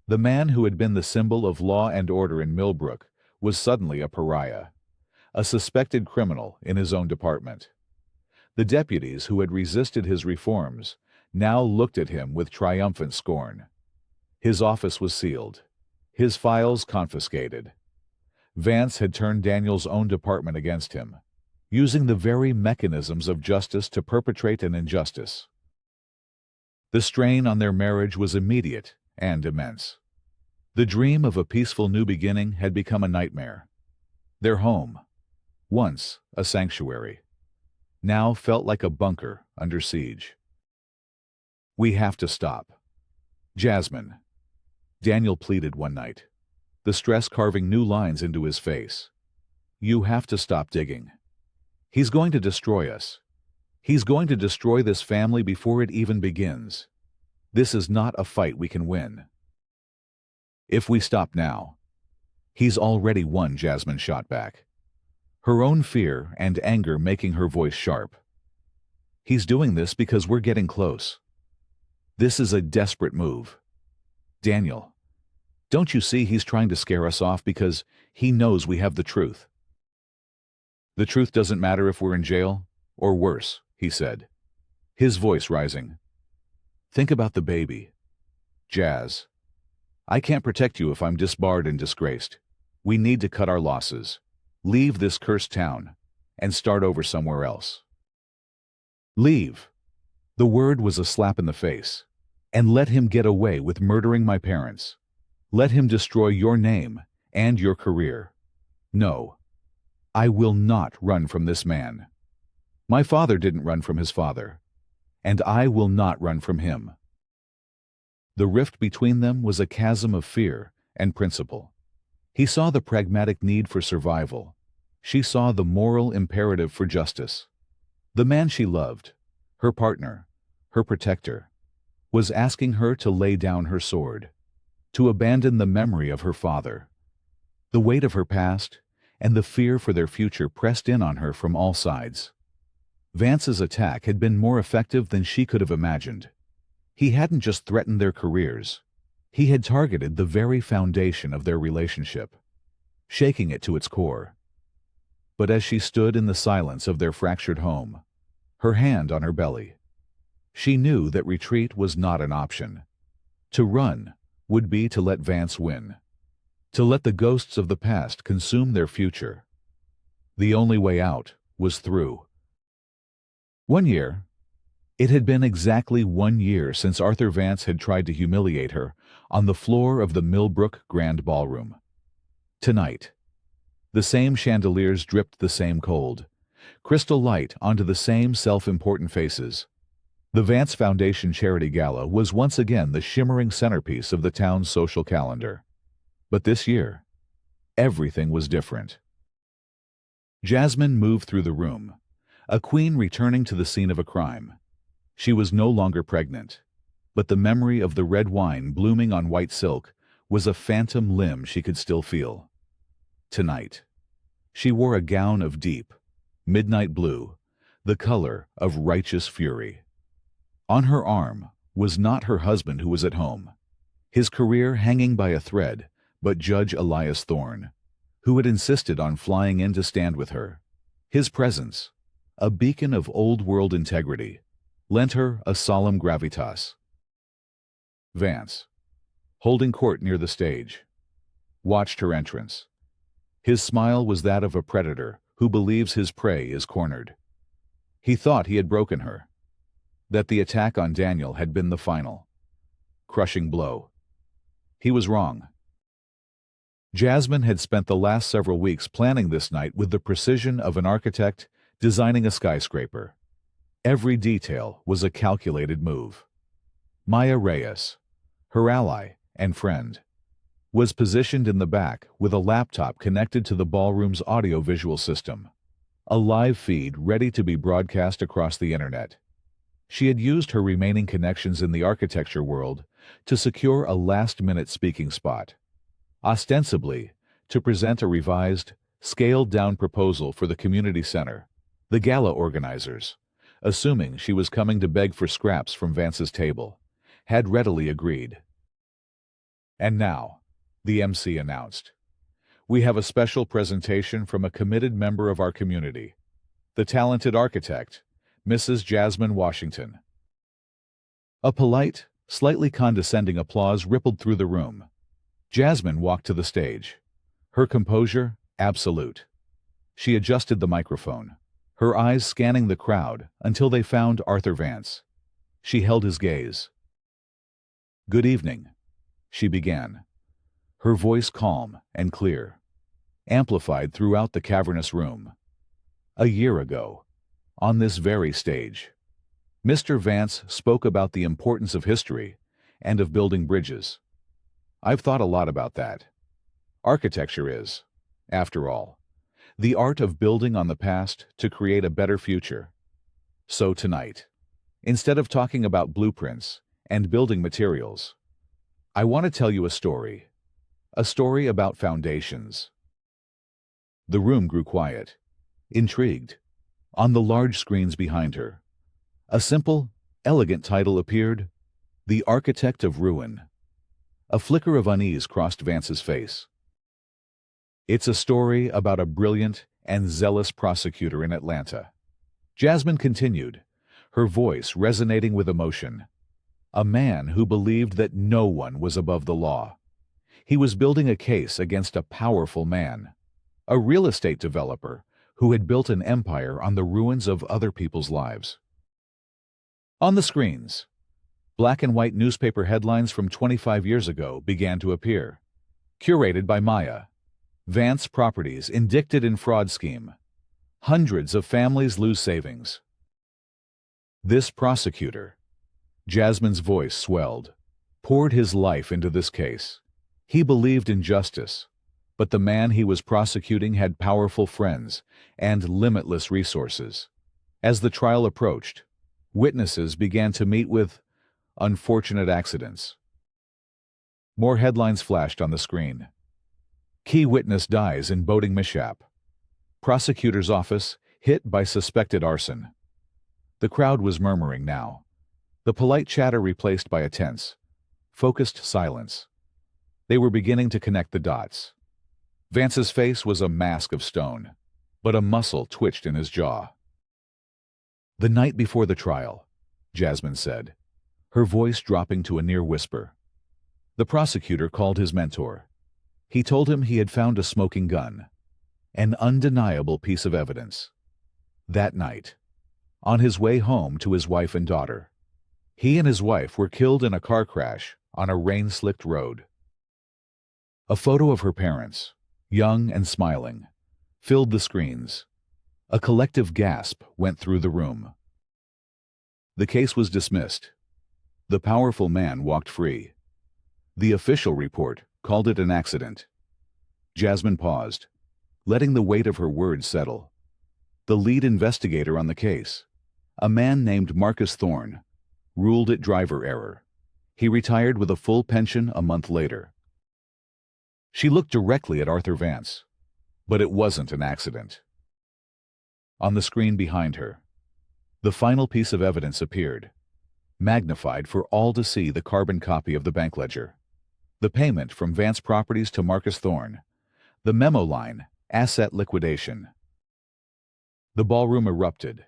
The man who had been the symbol of law and order in Millbrook was suddenly a pariah, a suspected criminal in his own department. The deputies who had resisted his reforms now looked at him with triumphant scorn. His office was sealed, his files confiscated. Vance had turned Daniel's own department against him, using the very mechanisms of justice to perpetrate an injustice. The strain on their marriage was immediate and immense. The dream of a peaceful new beginning had become a nightmare. Their home, once a sanctuary, now felt like a bunker under siege. "We have to stop. Jasmine," Daniel pleaded one night, the stress carving new lines into his face. "You have to stop digging. He's going to destroy us. He's going to destroy this family before it even begins. This is not a fight we can win. If we stop now." "He's already won," Jasmine shot back, her own fear and anger making her voice sharp. "He's doing this because we're getting close. This is a desperate move. Daniel, don't you see he's trying to scare us off because he knows we have the truth?" "The truth doesn't matter if we're in jail, or worse," he said, his voice rising. "Think about the baby. Jazz, I can't protect you if I'm disbarred and disgraced. We need to cut our losses, leave this cursed town, and start over somewhere else." "Leave." The word was a slap in the face. "And let him get away with murdering my parents. Let him destroy your name and your career. No. I will not run from this man. My father didn't run from his father, and I will not run from him. The rift between them was a chasm of fear and principle. He saw the pragmatic need for survival. She saw the moral imperative for justice. The man she loved, her partner, her protector, was asking her to lay down her sword, to abandon the memory of her father. The weight of her past and the fear for their future pressed in on her from all sides. Vance's attack had been more effective than she could have imagined. He hadn't just threatened their careers. He had targeted the very foundation of their relationship, shaking it to its core. But as she stood in the silence of their fractured home, her hand on her belly, she knew that retreat was not an option. To run would be to let Vance win, to let the ghosts of the past consume their future. The only way out was through. 1 year. It had been exactly 1 year since Arthur Vance had tried to humiliate her on the floor of the Millbrook Grand Ballroom. Tonight, the same chandeliers dripped the same cold, crystal light onto the same self-important faces. The Vance Foundation Charity Gala was once again the shimmering centerpiece of the town's social calendar. But this year, everything was different. Jasmine moved through the room, a queen returning to the scene of a crime. She was no longer pregnant, but the memory of the red wine blooming on white silk was a phantom limb she could still feel. Tonight, she wore a gown of deep, midnight blue, the color of righteous fury. On her arm was not her husband who was at home, his career hanging by a thread, but Judge Elias Thorne, who had insisted on flying in to stand with her. His presence, a beacon of old-world integrity, lent her a solemn gravitas. Vance, holding court near the stage, watched her entrance. His smile was that of a predator who believes his prey is cornered. He thought he had broken her, that the attack on Daniel had been the final, crushing blow. He was wrong. Jasmine had spent the last several weeks planning this night with the precision of an architect designing a skyscraper. Every detail was a calculated move. Maya Reyes, her ally and friend, was positioned in the back with a laptop connected to the ballroom's audio-visual system, a live feed ready to be broadcast across the internet. She had used her remaining connections in the architecture world to secure a last-minute speaking spot, ostensibly to present a revised, scaled-down proposal for the community center. The gala organizers, assuming she was coming to beg for scraps from Vance's table, had readily agreed. And now, the MC announced, "We have a special presentation from a committed member of our community, the talented architect, Mrs. Jasmine Washington." A polite, slightly condescending applause rippled through the room. Jasmine walked to the stage, her composure absolute. She adjusted the microphone, her eyes scanning the crowd until they found Arthur Vance. She held his gaze. "Good evening," she began, her voice calm and clear, amplified throughout the cavernous room. A year ago, on this very stage, Mr. Vance spoke about the importance of history and of building bridges. I've thought a lot about that. Architecture is, after all, the art of building on the past to create a better future. So tonight, instead of talking about blueprints and building materials, I want to tell you a story about foundations. The room grew quiet, intrigued. On the large screens behind her, a simple, elegant title appeared, "The Architect of Ruin." A flicker of unease crossed Vance's face. It's a story about a brilliant and zealous prosecutor in Atlanta. Jasmine continued, her voice resonating with emotion. A man who believed that no one was above the law. He was building a case against a powerful man, a real estate developer who had built an empire on the ruins of other people's lives. On the screens, black and white newspaper headlines from 25 years ago began to appear, curated by Maya. Vance Properties indicted in fraud scheme. Hundreds of families lose savings. This prosecutor, Jasmine's voice swelled, poured his life into this case. He believed in justice, but the man he was prosecuting had powerful friends and limitless resources. As the trial approached, witnesses began to meet with unfortunate accidents. More headlines flashed on the screen. Key witness dies in boating mishap. Prosecutor's office hit by suspected arson. The crowd was murmuring now, the polite chatter replaced by a tense, focused silence. They were beginning to connect the dots. Vance's face was a mask of stone, but a muscle twitched in his jaw. "The night before the trial," Jasmine said, her voice dropping to a near whisper. The prosecutor called his mentor. He told him he had found a smoking gun, an undeniable piece of evidence. That night, on his way home to his wife and daughter, he and his wife were killed in a car crash on a rain-slicked road. A photo of her parents, young and smiling, filled the screens. A collective gasp went through the room. The case was dismissed. The powerful man walked free. The official report called it an accident. Jasmine paused, letting the weight of her words settle. The lead investigator on the case, a man named Marcus Thorne, ruled it driver error. He retired with a full pension a month later. She looked directly at Arthur Vance, but it wasn't an accident. On the screen behind her, the final piece of evidence appeared, magnified for all to see: the carbon copy of the bank ledger, the payment from Vance Properties to Marcus Thorne, the memo line, asset liquidation. The ballroom erupted.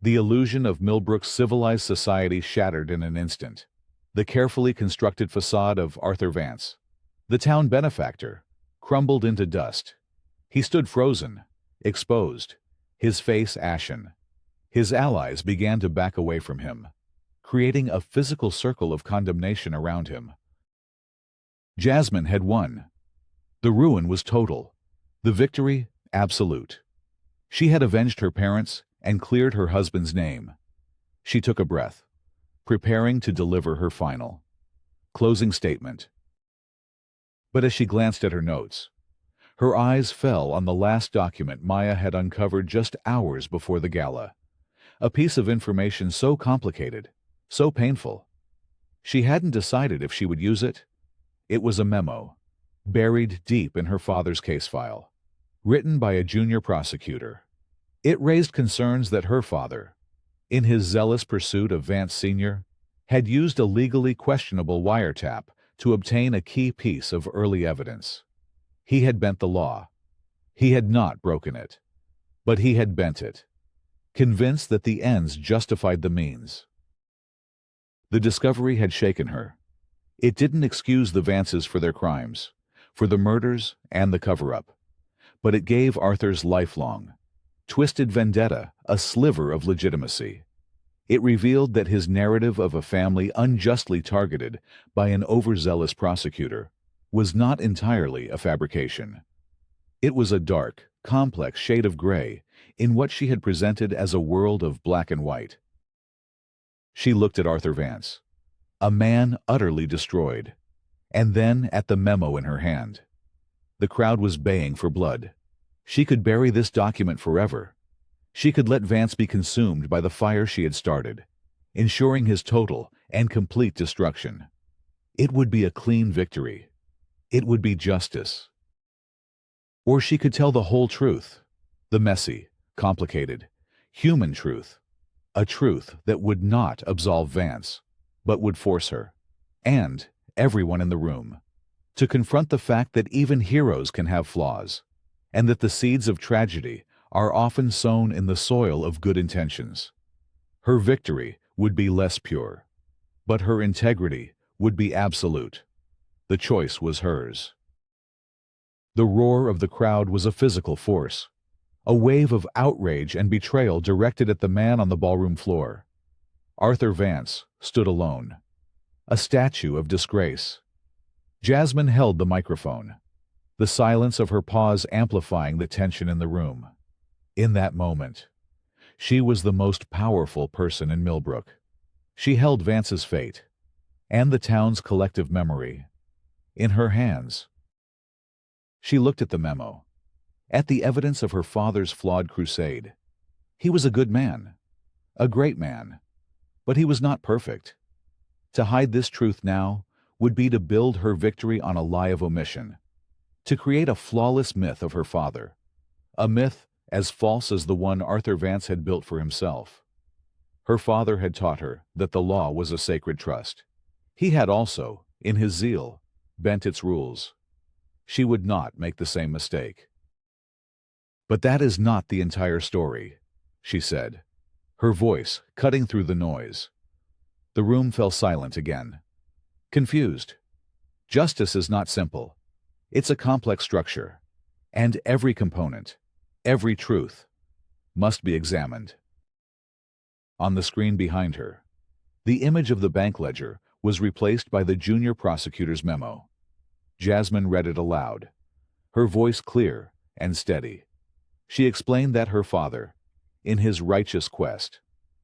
The illusion of Millbrook's civilized society shattered in an instant. The carefully constructed facade of Arthur Vance, the town benefactor, crumbled into dust. He stood frozen, exposed, his face ashen. His allies began to back away from him, creating a physical circle of condemnation around him. Jasmine had won. The ruin was total, the victory absolute. She had avenged her parents and cleared her husband's name. She took a breath, preparing to deliver her final, closing statement. But as she glanced at her notes, her eyes fell on the last document Maya had uncovered just hours before the gala. A piece of information so complicated, so painful. She hadn't decided if she would use it. It was a memo, buried deep in her father's case file, written by a junior prosecutor. It raised concerns that her father, in his zealous pursuit of Vance Sr., had used a legally questionable wiretap to obtain a key piece of early evidence. He had bent the law. He had not broken it, but he had bent it, convinced that the ends justified the means. The discovery had shaken her. It didn't excuse the Vances for their crimes, for the murders and the cover-up, but it gave Arthur's lifelong, twisted vendetta a sliver of legitimacy. It revealed that his narrative of a family unjustly targeted by an overzealous prosecutor was not entirely a fabrication. It was a dark, complex shade of gray in what she had presented as a world of black and white. She looked at Arthur Vance, a man utterly destroyed, and then at the memo in her hand. The crowd was baying for blood. She could bury this document forever. She could let Vance be consumed by the fire she had started, ensuring his total and complete destruction. It would be a clean victory. It would be justice. Or she could tell the whole truth, the messy, complicated, human truth, a truth that would not absolve Vance, but would force her, and everyone in the room, to confront the fact that even heroes can have flaws, and that the seeds of tragedy are often sown in the soil of good intentions. Her victory would be less pure, but her integrity would be absolute. The choice was hers. The roar of the crowd was a physical force, a wave of outrage and betrayal directed at the man on the ballroom floor. Arthur Vance stood alone, a statue of disgrace. Jasmine held the microphone. the silence of her pause amplifying the tension in the room. In that moment, she was the most powerful person in Millbrook. She held Vance's fate, and the town's collective memory, in her hands. She looked at the memo, at the evidence of her father's flawed crusade. He was a good man, a great man, but he was not perfect. To hide this truth now would be to build her victory on a lie of omission, to create a flawless myth of her father, a myth as false as the one Arthur Vance had built for himself. Her father had taught her that the law was a sacred trust. He had also, in his zeal, bent its rules. She would not make the same mistake. "But that is not the entire story," she said, her voice cutting through the noise. The room fell silent again. Confused. Justice is not simple. It's a complex structure, and every component, every truth, must be examined. On the screen behind her, the image of the bank ledger was replaced by the junior prosecutor's memo. Jasmine read it aloud, her voice clear and steady. She explained that her father, in his righteous quest,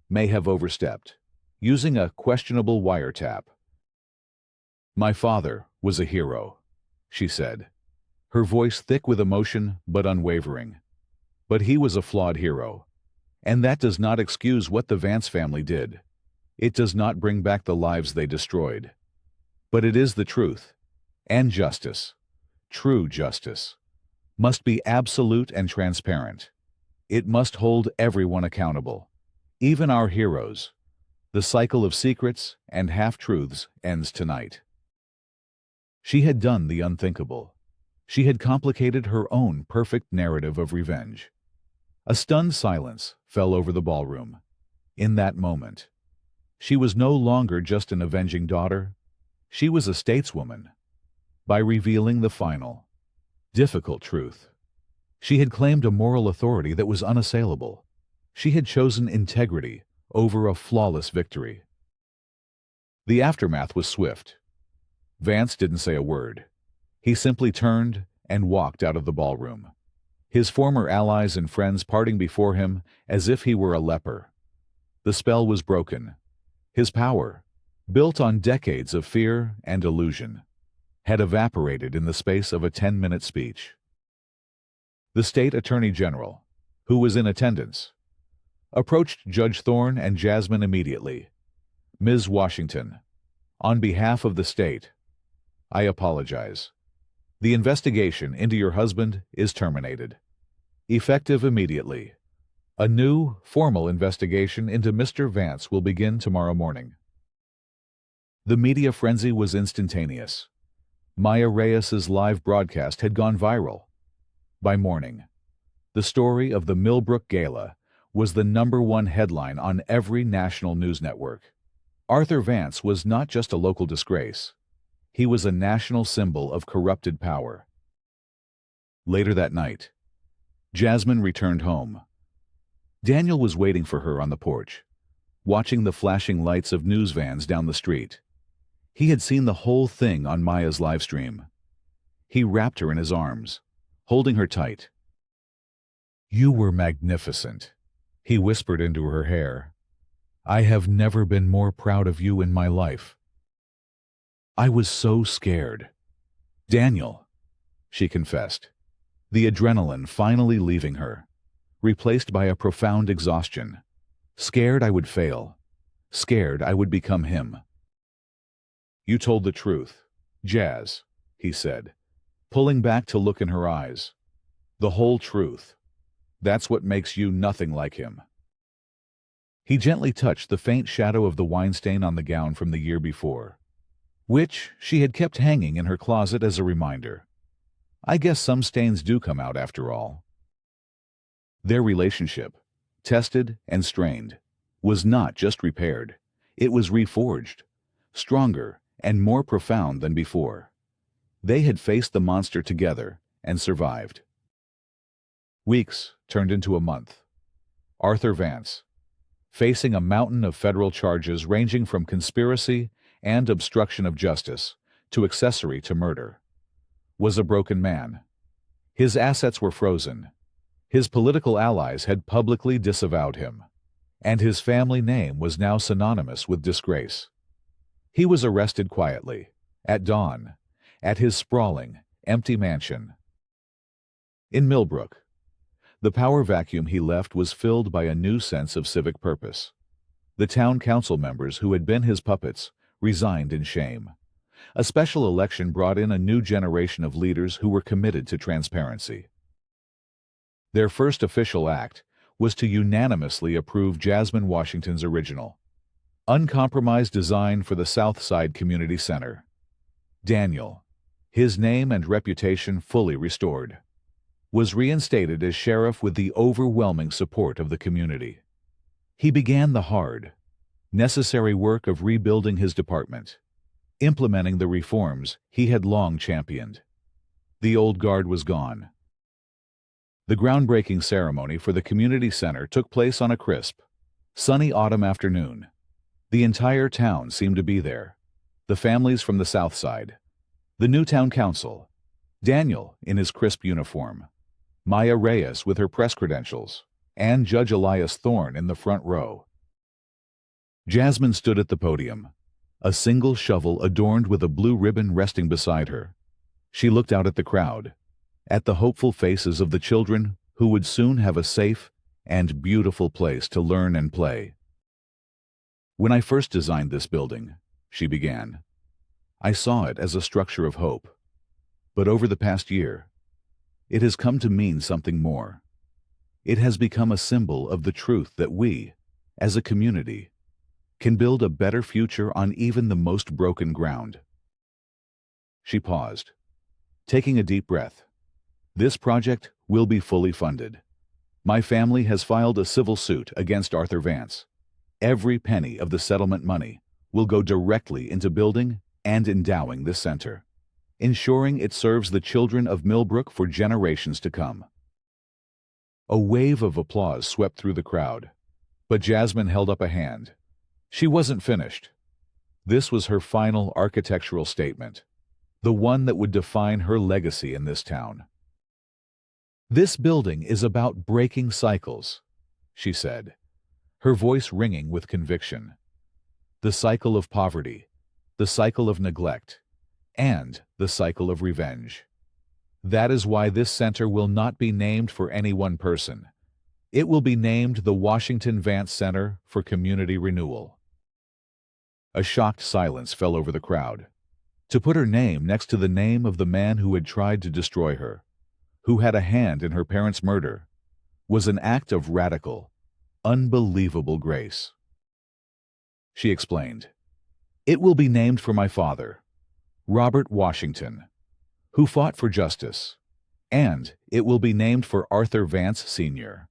may have overstepped, using a questionable wiretap. "My father was a hero," she said, her voice thick with emotion but unwavering. "But he was a flawed hero, and that does not excuse what the Vance family did. It does not bring back the lives they destroyed. But it is the truth, and justice, true justice, must be absolute and transparent. It must hold everyone accountable, even our heroes. The cycle of secrets and half-truths ends tonight." She had done the unthinkable. She had complicated her own perfect narrative of revenge. A stunned silence fell over the ballroom. In that moment, she was no longer just an avenging daughter. She was a stateswoman. By revealing the final, difficult truth, she had claimed a moral authority that was unassailable. She had chosen integrity over a flawless victory. The aftermath was swift. Vance didn't say a word. He simply turned and walked out of the ballroom, his former allies and friends parting before him as if he were a leper. The spell was broken. His power, built on decades of fear and illusion, had evaporated in the space of a 10-minute speech. The state attorney general, who was in attendance, approached Judge Thorne and Jasmine immediately. "Ms. Washington, on behalf of the state, I apologize. The investigation into your husband is terminated, effective immediately. A new, formal investigation into Mr. Vance will begin tomorrow morning." The media frenzy was instantaneous. Maya Reyes's live broadcast had gone viral. By morning, the story of the Millbrook Gala was the #1 headline on every national news network. Arthur Vance was not just a local disgrace. He was a national symbol of corrupted power. Later that night, Jasmine returned home. Daniel was waiting for her on the porch, watching the flashing lights of news vans down the street. He had seen the whole thing on Maya's live stream. He wrapped her in his arms, holding her tight. "You were magnificent," he whispered into her hair. "I have never been more proud of you in my life." "I was so scared." "Daniel," she confessed, the adrenaline finally leaving her, replaced by a profound exhaustion. "Scared I would fail. Scared I would become him." "You told the truth, Jazz," he said, pulling back to look in her eyes. "The whole truth. That's what makes you nothing like him." He gently touched the faint shadow of the wine stain on the gown from the year before, which she had kept hanging in her closet as a reminder. I guess some stains do come out after all. Their relationship, tested and strained, was not just repaired. It was reforged, stronger and more profound than before. They had faced the monster together and survived. Weeks turned into a month. Arthur Vance, facing a mountain of federal charges ranging from conspiracy and obstruction of justice to accessory to murder, was a broken man. His assets were frozen. His political allies had publicly disavowed him, and his family name was now synonymous with disgrace. He was arrested quietly, at dawn, at his sprawling, empty mansion. In Millbrook, the power vacuum he left was filled by a new sense of civic purpose. The town council members who had been his puppets resigned in shame. A special election brought in a new generation of leaders who were committed to transparency. Their first official act was to unanimously approve Jasmine Washington's original, uncompromised design for the South Side Community Center. Daniel, his name and reputation fully restored, was reinstated as sheriff with the overwhelming support of the community. He began the hard, necessary work of rebuilding his department, implementing the reforms he had long championed. The old guard was gone. The groundbreaking ceremony for the community center took place on a crisp, sunny autumn afternoon. The entire town seemed to be there. The families from the South Side, the new town council, Daniel in his crisp uniform, Maya Reyes with her press credentials, and Judge Elias Thorne in the front row. Jasmine stood at the podium, a single shovel adorned with a blue ribbon resting beside her. She looked out at the crowd, at the hopeful faces of the children who would soon have a safe and beautiful place to learn and play. When I first designed this building, she began, I saw it as a structure of hope. But over the past year, it has come to mean something more. It has become a symbol of the truth that we, as a community, can build a better future on even the most broken ground. She paused, taking a deep breath. This project will be fully funded. My family has filed a civil suit against Arthur Vance. Every penny of the settlement money will go directly into building and endowing this center, ensuring it serves the children of Millbrook for generations to come. A wave of applause swept through the crowd, but Jasmine held up a hand. She wasn't finished. This was her final architectural statement, the one that would define her legacy in this town. This building is about breaking cycles, she said, her voice ringing with conviction. The cycle of poverty, the cycle of neglect, and the cycle of revenge. That is why this center will not be named for any one person. It will be named the Washington Vance Center for Community Renewal. A shocked silence fell over the crowd. To put her name next to the name of the man who had tried to destroy her, who had a hand in her parents' murder, was an act of radical, unbelievable grace. She explained, It will be named for my father, Robert Washington, who fought for justice, and it will be named for Arthur Vance Sr.,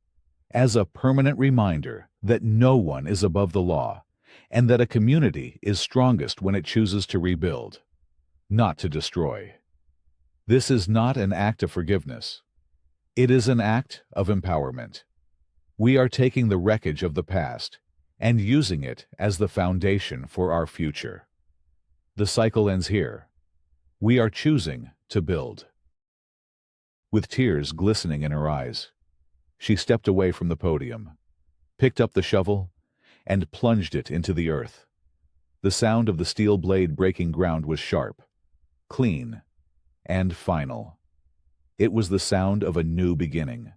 as a permanent reminder that no one is above the law and that a community is strongest when it chooses to rebuild, not to destroy. This is not an act of forgiveness. It is an act of empowerment. We are taking the wreckage of the past and using it as the foundation for our future. The cycle ends here. We are choosing to build. With tears glistening in her eyes, she stepped away from the podium, picked up the shovel, and plunged it into the earth. The sound of the steel blade breaking ground was sharp, clean, and final. It was the sound of a new beginning.